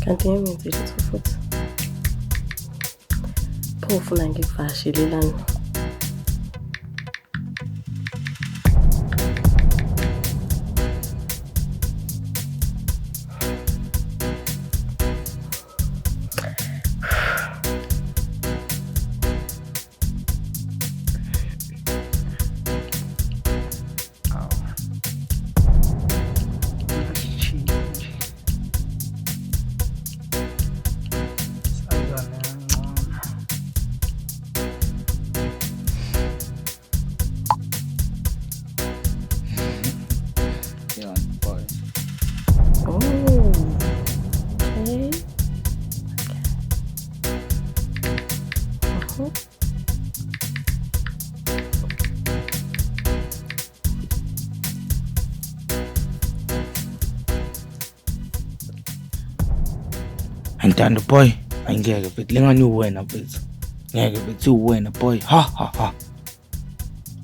kanti ngenzile lutho futhi. Pho ufuna ngikuvashelelani? Ntando boy, angeke mfethu lengani uwena mfethu. Ngeke mfethu uwena boy. Ha.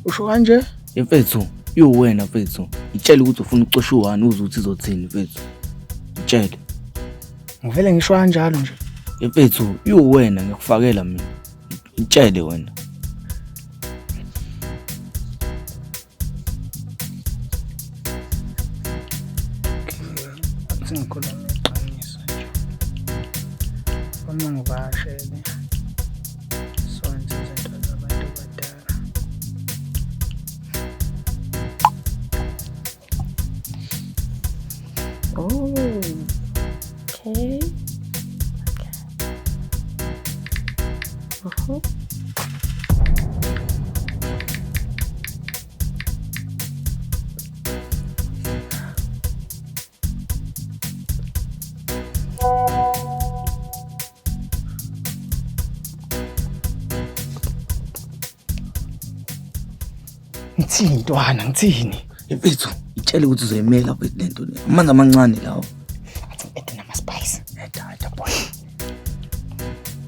Usho kanje? Mfethu, uwena mfethu. Itshela ukuthi ufuna ucosha uwani uze uthi izothini mfethu. Itshela. Ngivele ngisho kanjalo nje. Mfethu, uwena ngikufakela mina. Itshele wena. Ngikhuluma iqiniso nje. Uma ngivashele sonke izinto zabantu abadala. Okay. Ngithini ntwana, ngithini? Mfethu, itshele ukuthi uzoyimela mfethu lento le. Amanzi amancane lawo. Athi ngiphethe nama-spice. Eda boy.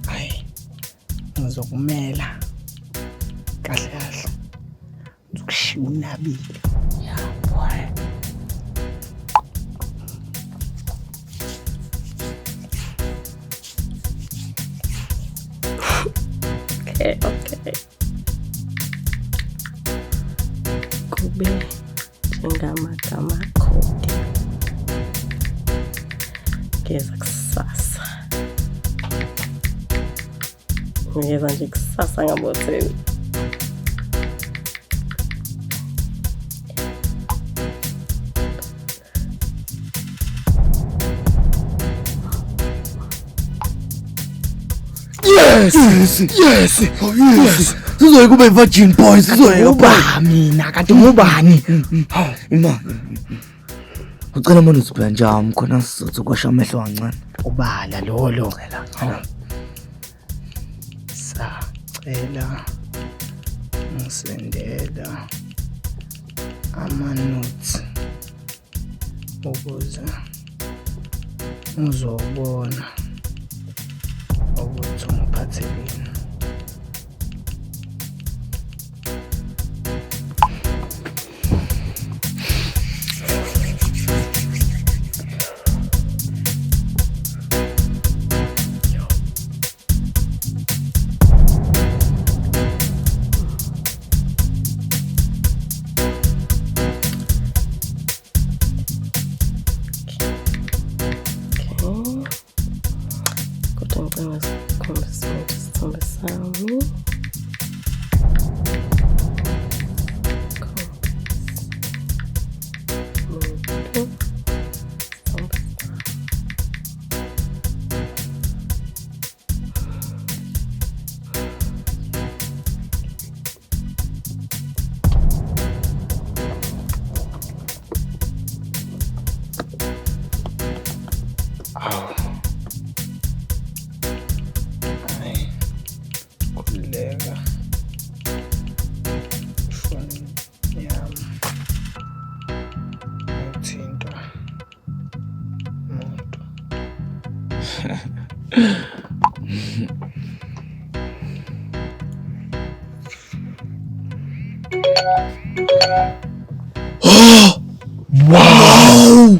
Hayi. Ngizokumela. Kahle. Ngizokushiya unabile. Yeah, boy. Okay. Kube njengamagama khodi. Ngeza kusasa. Ngeza nje kusasa ngabotheni. Yes. Sizoye kube virgin boys, sizoye Uba mina kanti ngubani? Ima. Ucela manje usiphela njami khona sizothi kwasha amehlo kancane. Ubala lolo. Sacela ngisendela ama-notes ukuze uzobona ukuthi ngiphathekile. Wow!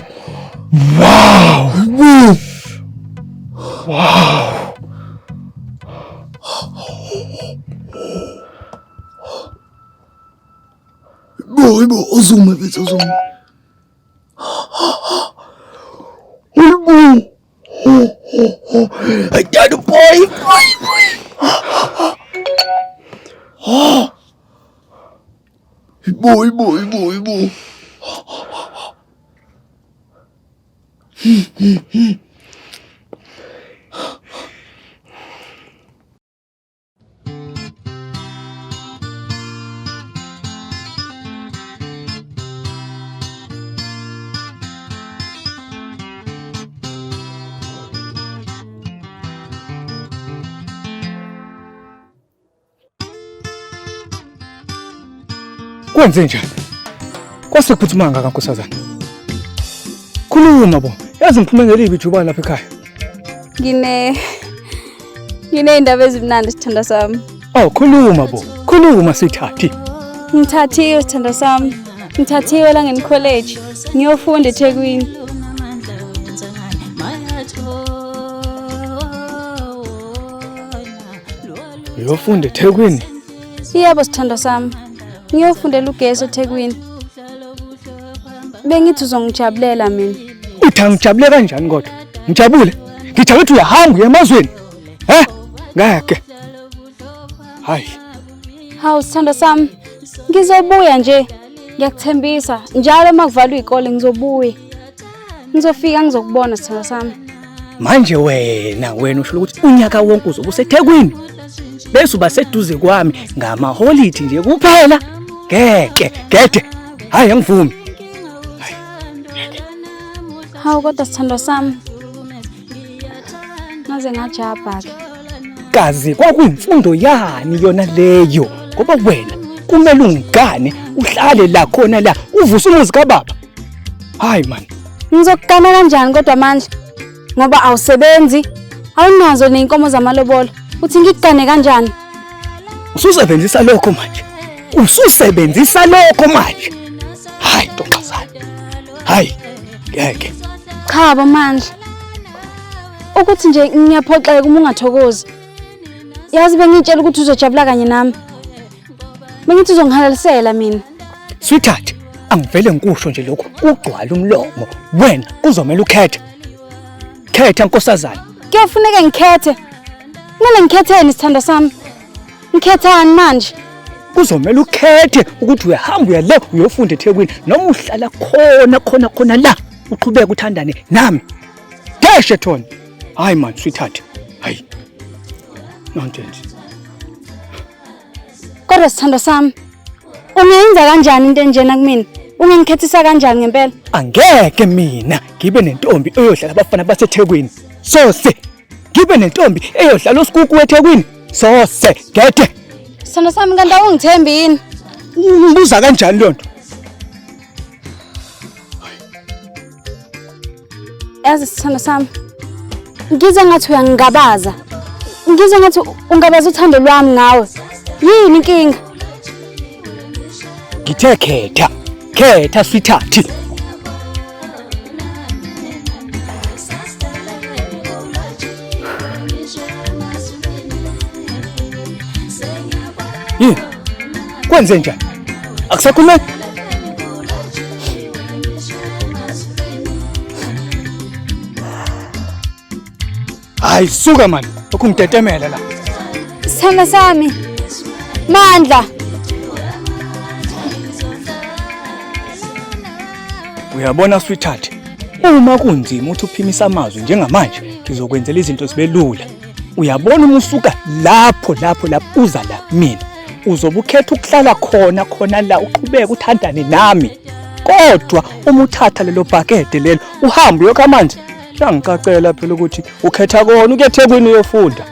Uzume mfethu uzume. Ulbu. Hey daddy boy. Boy. Kwenze njani? Kwasekuphuthuma ngaka nkosazana. Khuluma bo. Yazi ngiphumezele ijuba lapha ekhaya. Ngine indaba ezimnandi sithanda sami. Oh, khuluma bo. Khuluma sithathi. Ngithathiwe sithanda sami. Ngithathiwe la ngeni college. Ngiyofunda eThekwini. Uyofunda eThekwini? Yebo sithanda sami. Ngiyofundela ugesi eThekwini. Bengithi uzongijabulela mina. Uthi angijabule kanjani kodwa? Ngijabule. Ngijabule ukuthi uyahamba uye emazweni. Ngeke. Hayi. Hawu sithanda sami. Ngizobuya nje. Ngiyakuthembisa. Njalo makuvalwa izikole ngizobuya. Ngizofika ngizokubona sithanda sami. Manje wena usho ukuthi unyaka wonke uzobe useThekwini. Bese uba seduze kwami ngama-holiday nje kuphela. Ngeke, gede. Hayi angivumi. Hawu kodwa sithanda sami. Naze ngajabha ke. Kazi kwakuyimfundo yani yona leyo. Ngoba wena kumele ungigane uhlale la khona la uvuse umuzi kaBaba. Hayi man. Ngizokugana kanjani kodwa manje? Ngoba awusebenzi. Awunazo neinkomo zamalobolo. Uthi ngikugane kanjani? Ususebenzisa lokho manje. Hayi ntombazane. Hayi. Ngeke. Cha manje. Ukuthi nje ngiyaphoxeka uma ungathokozi. Yazi bengitshela ukuthi uzojabula kanye nami. Bengithi uzongihalelisela mina. Sweetheart, angivele ngikusho nje lokho. Ugcwala umlomo. Wena uzomela ukhethe. Khetha nkosazana. Kuyafuneka ngikhethe. Kumele ngikhetheni sithanda sami. Ngikhethani manje? Kuzomela ukhethe ukuthi uyahamba uya le uyofunda eThekwini noma uhlala khona la uqhubeka uthandane nami. Deshe thona. Hayi man sweetheart. Hayi. Nonsense. Kodwa sithanda sami. Ungenza kanjani into enjena kumina? Ungengikhethisa kanjani ngempela? Angeke mina ngibe nentombi eyohlala abafana baseThekwini. Sose. Ngibe nentombi eyohlala osikuku eThekwini. Sose. Gede. Sithanda sami kanti awungithembi yini? Ngibuza kanjani lonto? Yazi sithanda sami. Ngize ngathi uyangigabaza. Ngize ngathi ungabaza uthando lwami ngawe. Yini inkinga? Ngithe khetha sweetheart. Kwenze njani? Akusakhulumi? Hayi suka man, ukungitetemela la. Sithanda sami. Mandla. Uyabona sweetheart, uma kunzima uthi uphimisa amazwi njengamanje, ngizokwenzela izinto zibe lula. Uyabona uma usuka lapho uza la mina. Uzobe ukhetha ukuhlala khona la uqhubeka uthandane nami. Kodwa uma uthatha lelo bhakede lelo uhambe uyokha amanzi. Ngicacela phela ukuthi ukhetha kona ukuya eThekwini uyofunda.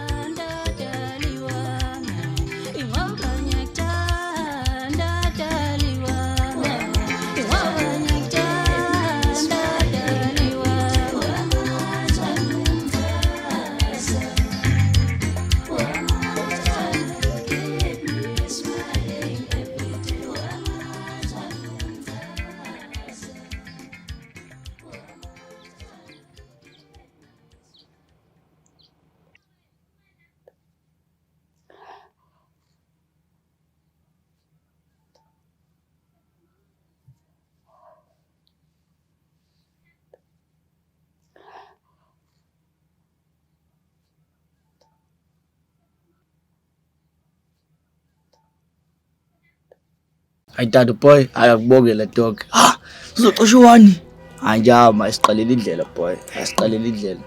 Ayithatha boy, ayakubongela dog. Ha, uzocosha uwani. Anjama isiqalela indlela boy. Asiqalela indlela.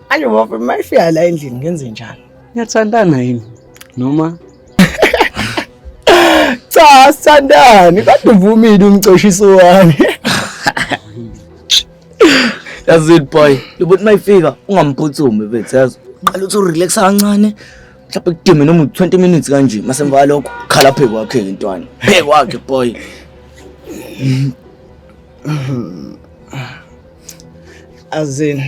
Anje bafo mayifika la endlini ngenze njani? Niyathandana yini? Noma cha sithandani kade uvumile umcoshisi wami. That's it boy. Ubuthi mayifika ungamphuthumi bethu yazi. Qala uthi relax kancane. Mhlawumbe kudime noma 20 minutes kanje masemva lokho khala phe kwakhe intwana. Phe kwakhe boy. Azin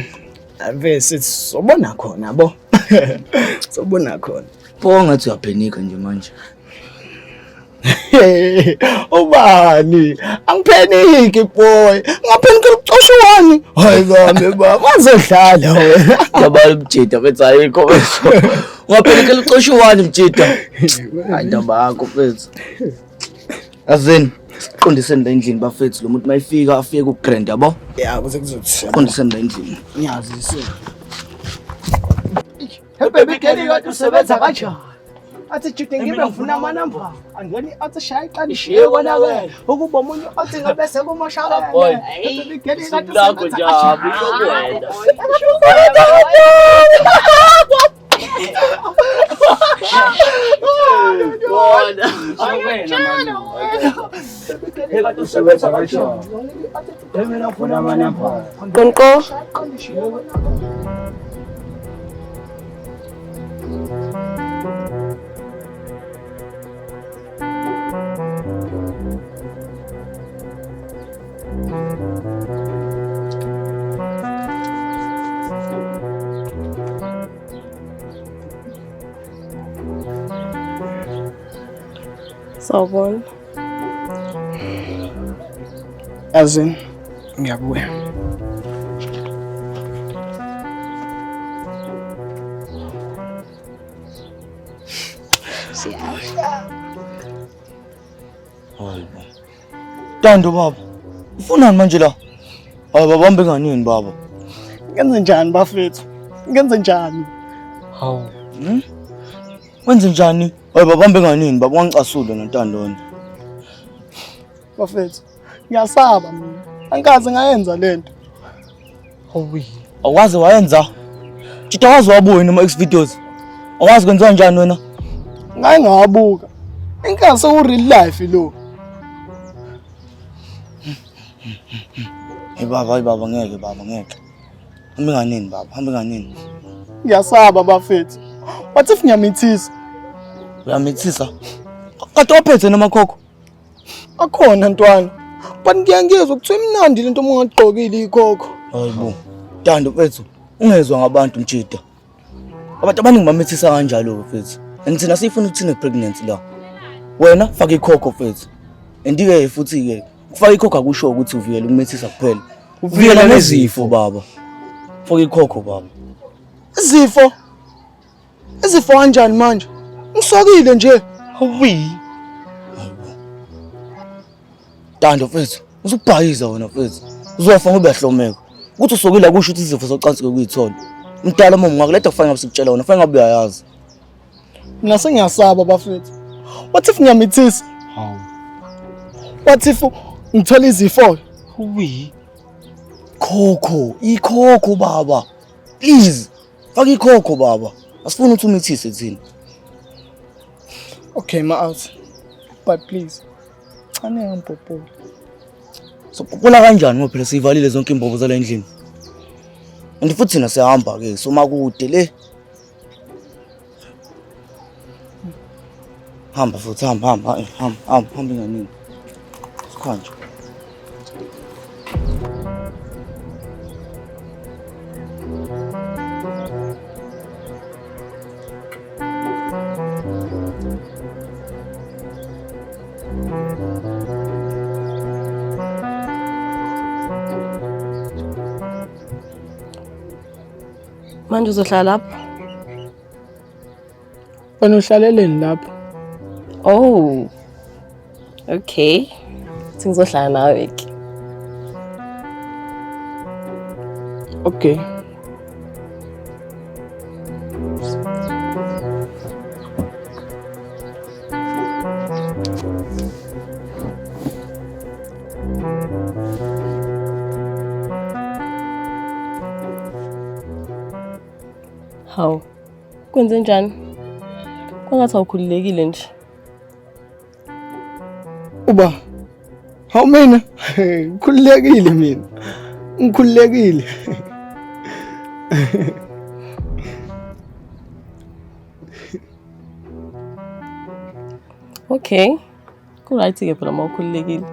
avese sobona khona bo. Sobona khona. Pho ngathi uyaphenika nje manje. Ubani angipheniki boy ngaphenike ucosha wani hayi bami baba wazodlala wena Yabala umjida bethu ayikho bethu. Ungaphenikela ucosha uwani mjida. Hayi ndaba yakho bethu. Azini siqondisene la endlini bafethu lo muntu mayifika afike ku grand yabo. ya kuze kuzothi Qondisene la endlini. ngiyazise hey baby keni kade usebenza kanjani athi jude ngibe ngifuna amanamba angeni athi shaya iqali shiye konakela ukuba umunye athi ngabese kumoshakala Boy, baby keni kade lakho jabu lokwenda. Konko. Sawubona. azin ngiyabuya Hayi. Tando baba. Ufunani manje la? Hayi babambe nganini baba? ngenze njani bafethu ngenze njani Hawu. Wenze njani? Hayi babambe nganini baba wangicasule nontandoni. bafethu ngiyasaba mina angikaze ngayenza lento Hawi. Awazi wayenza? Jida wazi wabuya noma X videos. Awazi kwenza kanjani wena? ngaye ngawabuka inkaso ku real life lo Hey baba ngeke baba ngeke. Hambe nganini baba? Hambe nganini? ngiyasaba bafethu what if ngiyamithisa Uyamithisa? Kade waphethe namakhokho? akhona ntwana but ngiyangizwa kuthiwa imnandi lento uma ungagqokile ikhokho Hayibo. Tando mfethu, ungezwe ngabantu mjida. Abantu abaningi bamithisa kanjalo mfethu. And thina sifuna ukuthina pregnant la. Wena faka ikhokho mfethu. Andike futhi ke ukufaka ikhokho akusho ukuthi uvikele ukumithisa kuphela. Uvikela nezifo baba. Faka ikhokho baba. izifo kanjani manje ngisokile nje Hawi. Tando mfethu, uzubhayiza wena mfethu. Uzofa ngoba uyahlomeka. Ukuthi usokile akusho ukuthi izifo zocansi kuyithola. Umdala mama ngakuletha kufanele ngabe sikutshela wena, kufanele ngabe uyayazi. mina sengiyasaba bafethu what if ngiyamithisa Hawu. what if ngithola izifo Hawi. Ikhokho baba. Please. Faka ikhokho baba. Asifuni ukuthi umithise thina. okay ma out but please ane ngimpopo So kuphela kanjani ngoba phela sivalile zonke imbobo zala endlini. And futhi thina siyahamba ke so makude le. Hamba futhi hamba nganini. Sikhanje. Manje uzohlala lapho? wena uhlaleleni lapho Oh. Okay. Singizohlala nawe ke. okay Hawu, kwenze njani? Kwangathi awukhululekile nje. Uba, hawu mina, ngikhululekile mina. Ngikhululekile. Okay. Ku-right-ke phela uma ukhululekile.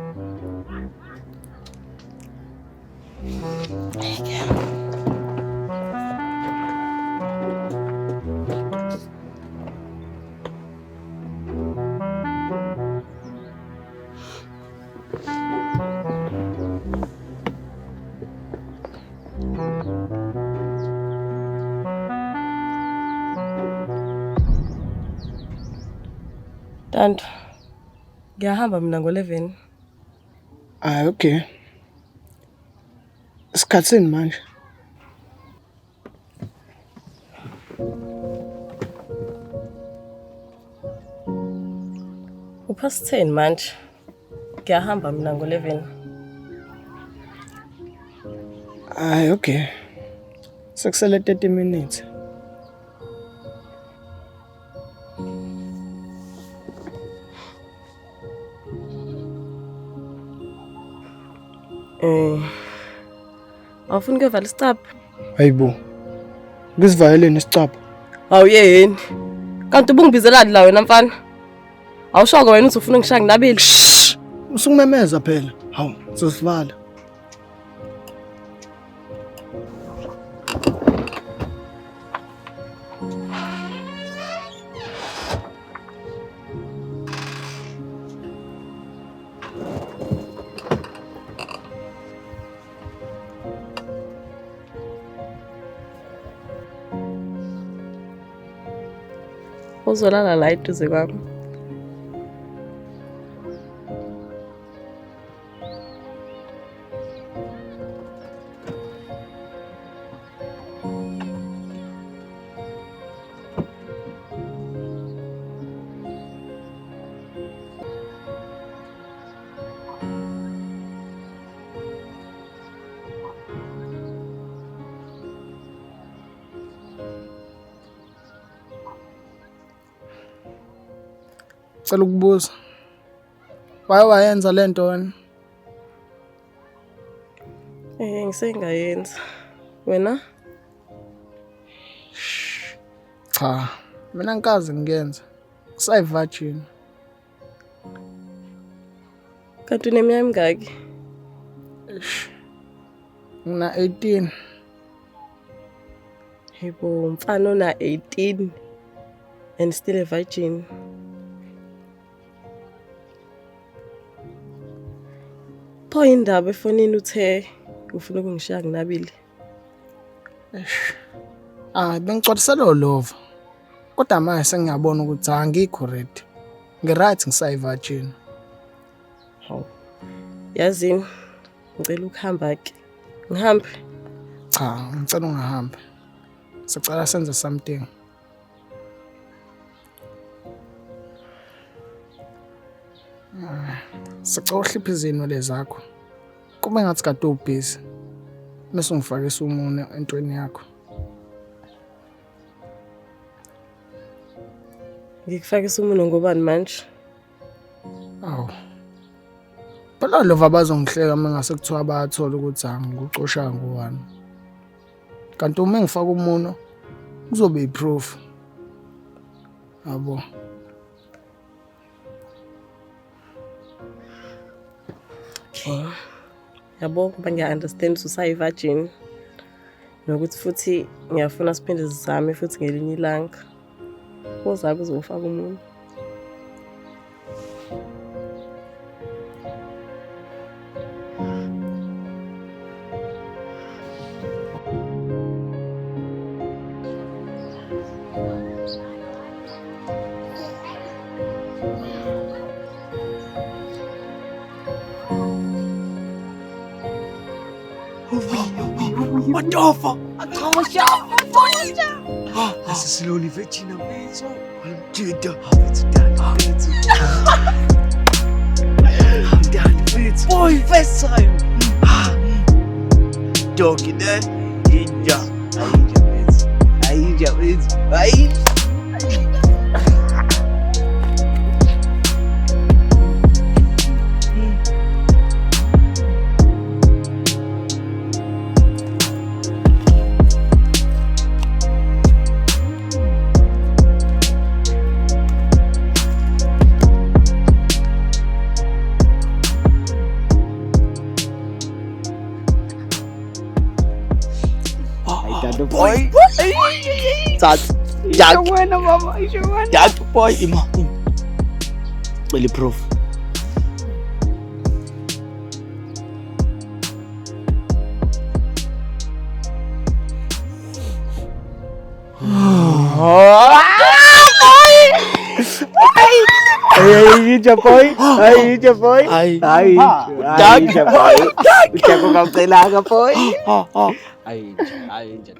Tanto, ngiyahamba mina ngo-11. Okay. Isikhatsini manje? Upast 10 manje. Ngiyahamba mina ngo-11. Okay. Sekusele 30 minutes. Awufuni kuyovala isicapha? Hayibo. Ngisivayeleni isicapha. Awuyeni. Kanti ubungibizelani la wena mfana? Awushoke wena uthi ufuna ngishaya nginabile. Usungimemeza phela. Hawu, sizosivala. Uzolala la eduze kwami. Cela ukubuza. Wayenza lento wena? Ngisengayenza. Wena? Cha, mina ngikazi ngiyenza. Ngisayi-virgin. Kanti uneminyaka emingaki? Ngina 18. Yebo, umfana ona 18 and still a virgin. Pho indaba efonini uthe ufuna ukungishiya nginabile. Bengicwatisela lova. Kodwa manje sengiyabona ukuthi angikho ready. Ngiright ngisayi-virgin. Hawu. Yazini, ngicela ukuhamba ke. Ngihambe. Cha, ngicela ungahambi. Sicela senze something. Sicela uhliphe izinwele zakho. Kube ngathi kade ubhizi. Bese ungifakisa umune entweni yakho. Ngikufakisa umuno ngobani manje? Awu. Phela lova bazongihleka mangase kuthiwa bayathola ukuthi angikucosha ngowani. Kanti uma ngifaka umuno kuzobe iproof. Yabo. Okay. Yabo kuba ngiya-understand usayi-virgin. Nokuthi futhi ngiyafuna siphinde sizame futhi ngelinye ilanga. Kuza kuzofaka umuntu. What the fuck? Das ist slowly virgin amazing. I'm done with it. mfethu. Boy. First time. Dogi ne? Inja. Ayinja mfethu. Ayinja mfethu. Ayinja. Boy. Sat. Jak. Wena mama, isho wena. Jak boy ima. Really proof. Ayinja boy. Ayinja boy. Ay. Ayinja boy. Ucako kang kailangan boy. Ha ha. Ayinja.